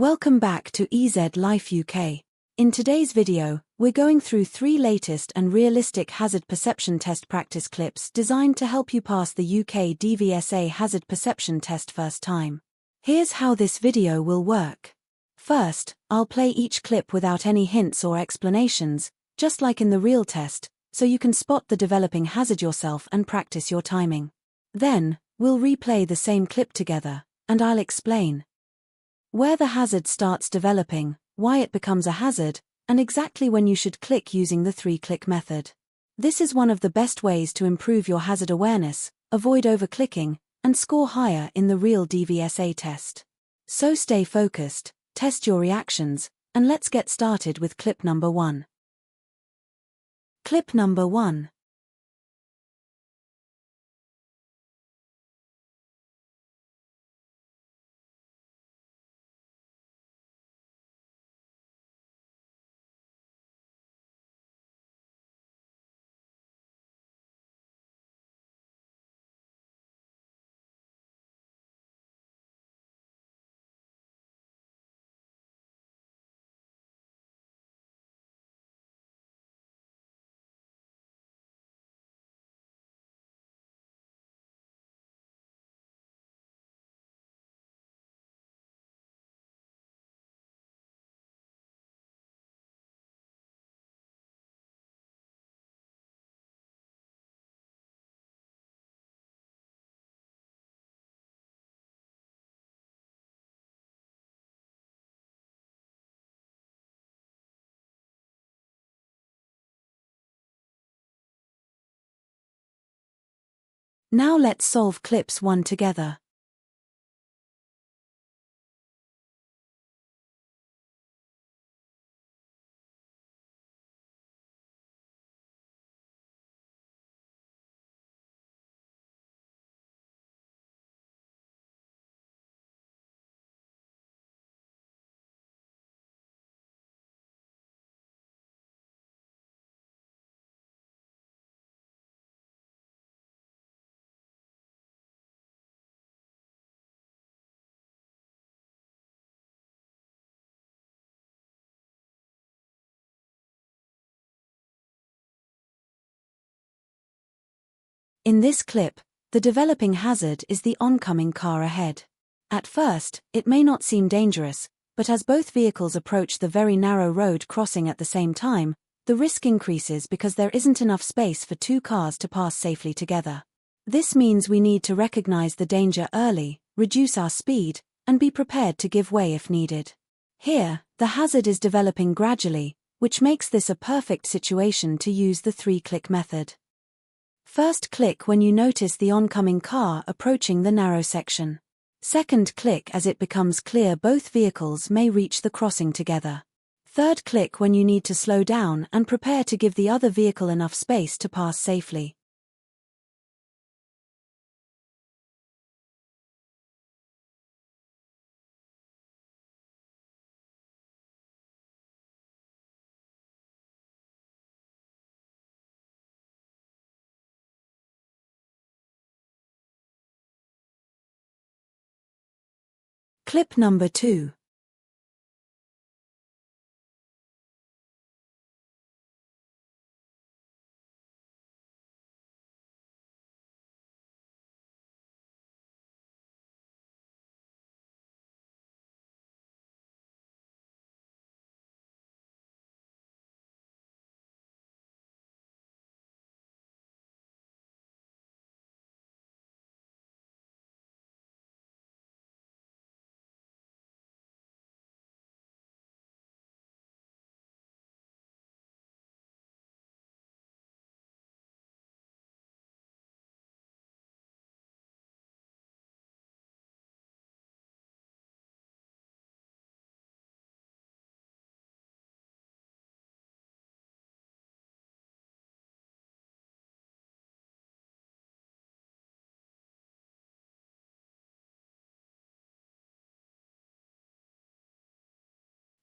Welcome back to EZ Life UK. In today's video, we're going through 3 latest and realistic hazard perception test practice clips designed to help you pass the UK DVSA hazard perception test first time. Here's how this video will work. First, I'll play each clip without any hints or explanations, just like in the real test, so you can spot the developing hazard yourself and practice your timing. Then, we'll replay the same clip together, and I'll explain where the hazard starts developing, why it becomes a hazard, and exactly when you should click using the 3-click method. This is one of the best ways to improve your hazard awareness, avoid overclicking, and score higher in the real DVSA test. So stay focused, test your reactions, and let's get started with clip number 1. Clip number 1. Now let's solve clips 1 together. In this clip, the developing hazard is the oncoming car ahead. At first, it may not seem dangerous, but as both vehicles approach the very narrow road crossing at the same time, the risk increases because there isn't enough space for 2 cars to pass safely together. This means we need to recognize the danger early, reduce our speed, and be prepared to give way if needed. Here, the hazard is developing gradually, which makes this a perfect situation to use the 3-click method. First click when you notice the oncoming car approaching the narrow section. Second click as it becomes clear both vehicles may reach the crossing together. Third click when you need to slow down and prepare to give the other vehicle enough space to pass safely. Clip number 2.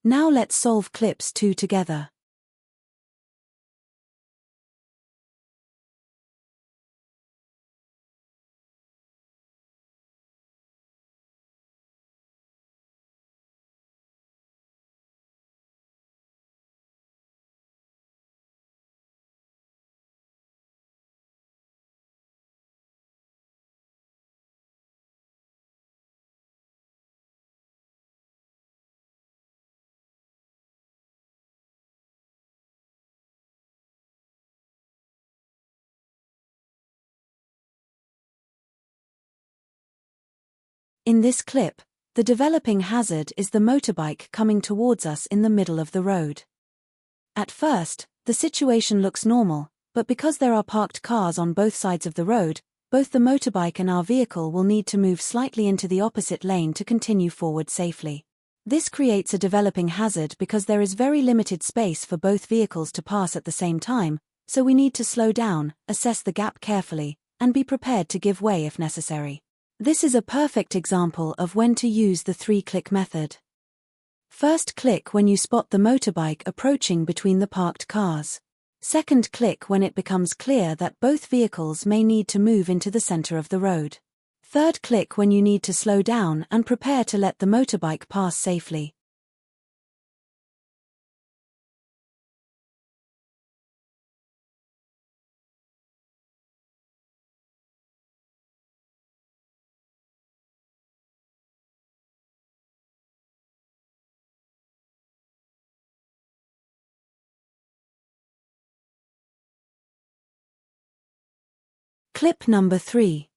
Now let's solve clips 2 together. In this clip, the developing hazard is the motorbike coming towards us in the middle of the road. At first, the situation looks normal, but because there are parked cars on both sides of the road, both the motorbike and our vehicle will need to move slightly into the opposite lane to continue forward safely. This creates a developing hazard because there is very limited space for both vehicles to pass at the same time, so we need to slow down, assess the gap carefully, and be prepared to give way if necessary. This is a perfect example of when to use the 3-click method. First click when you spot the motorbike approaching between the parked cars. Second click when it becomes clear that both vehicles may need to move into the center of the road. Third click when you need to slow down and prepare to let the motorbike pass safely. Clip number 3.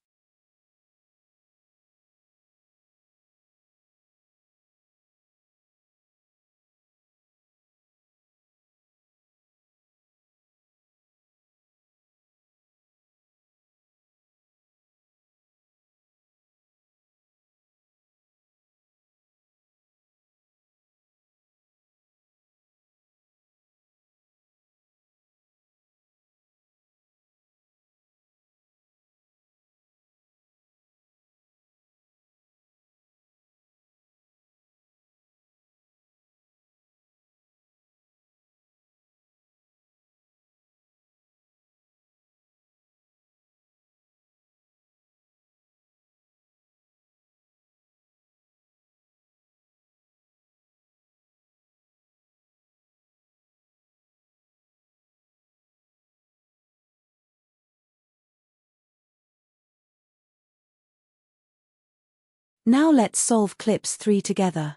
Now let's solve clips 3 together.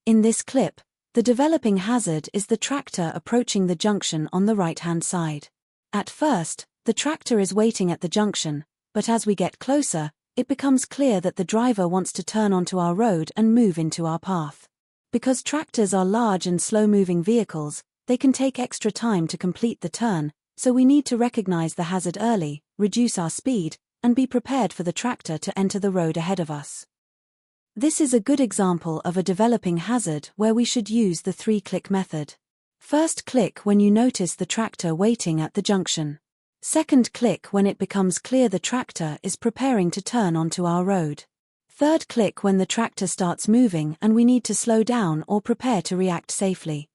In this clip, the developing hazard is the tractor approaching the junction on the right-hand side. At first, the tractor is waiting at the junction, but as we get closer, it becomes clear that the driver wants to turn onto our road and move into our path. Because tractors are large and slow-moving vehicles, they can take extra time to complete the turn, so we need to recognize the hazard early, reduce our speed, and be prepared for the tractor to enter the road ahead of us. This is a good example of a developing hazard where we should use the 3-click method. First click when you notice the tractor waiting at the junction. Second click when it becomes clear the tractor is preparing to turn onto our road. Third click when the tractor starts moving and we need to slow down or prepare to react safely.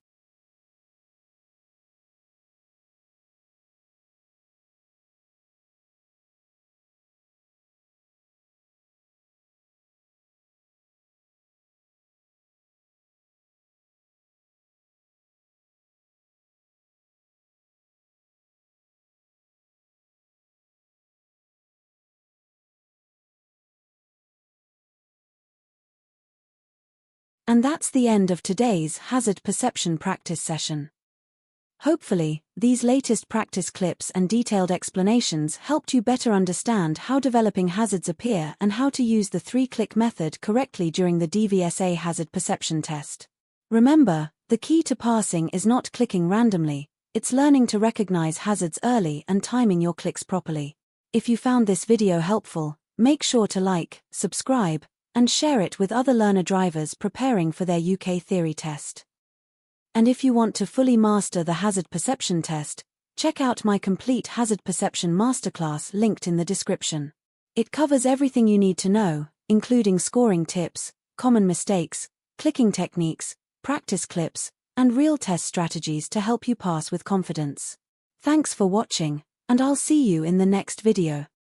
And that's the end of today's hazard perception practice session. Hopefully, these latest practice clips and detailed explanations helped you better understand how developing hazards appear and how to use the 3-click method correctly during the DVSA hazard perception test. Remember, the key to passing is not clicking randomly, it's learning to recognize hazards early and timing your clicks properly. If you found this video helpful, make sure to like, subscribe, and share it with other learner drivers preparing for their UK theory test. And if you want to fully master the hazard perception test, check out my complete hazard perception masterclass linked in the description. It covers everything you need to know, including scoring tips, common mistakes, clicking techniques, practice clips, and real test strategies to help you pass with confidence. Thanks for watching, and I'll see you in the next video.